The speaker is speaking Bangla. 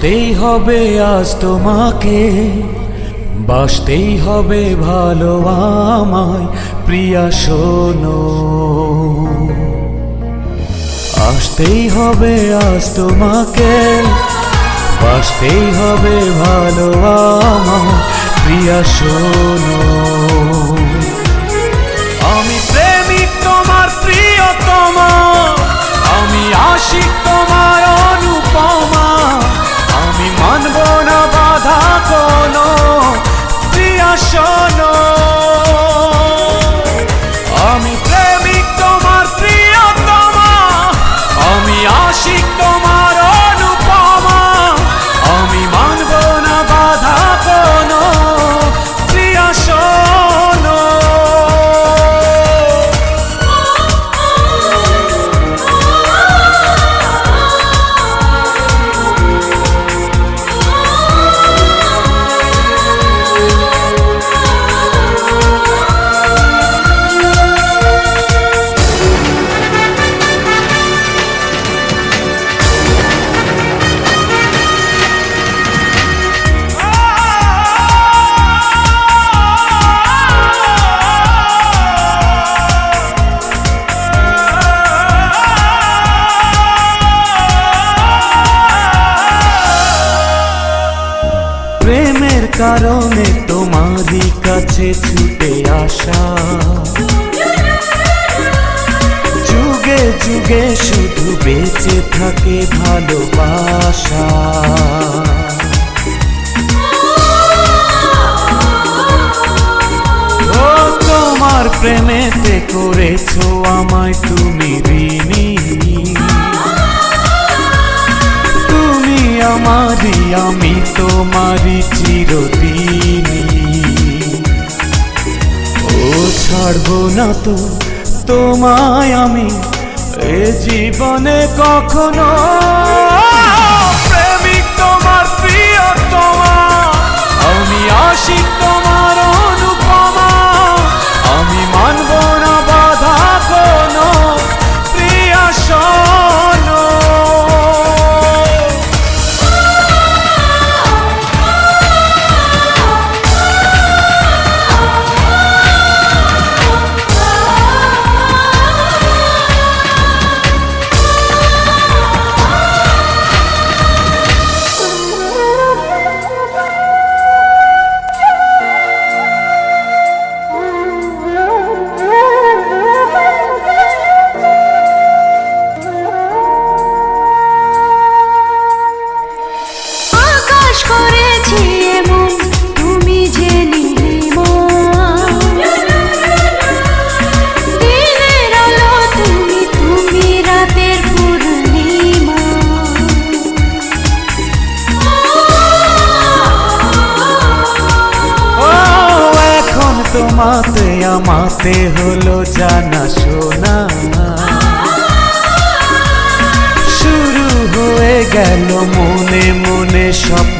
আসতেই হবে আজ তোমাকে, বাসতেই হবে ভালো আমায় প্রিয়া শোনো। আসতেই হবে আজ তোমাকে, বাসতেই হবে ভালো আমায় প্রিয়া শোনো। আমি প্রেমিক তোমার প্রিয়তমা, আমি আশিক তোমার অনুপমা, আমি মানব না বাধা কোনো প্রিয়া শোনো। আমি প্রেমিক তোমার প্রিয়তমা, আমি আশিক তোমার অনুপমা, আমি মানব না বাধা কোনো প্রিয়া শোনো। প্রেমের কারণে তোমারই কাছে ছুটে আসা, যুগে যুগে শুধু বেঁচে থাকে ভালোবাসা। ও তোমার প্রেমেতে করেছো আমায় তুমি ঋণী, আমারি আমি তোমারি চিরদিনই। ও ছাড়বো না তো তোমায় আমি এ জীবনে কখনো। প্রেমিক তোমার প্রিয়তমা, আমি আশিক তোমার অনুপমা, আমি মানব না বাধা কোনো প্রিয়া শোনো। তোমাতে আমাতে হলো জানা শোনা, শুরু হয়ে গেল মনে মনে স্বপ্ন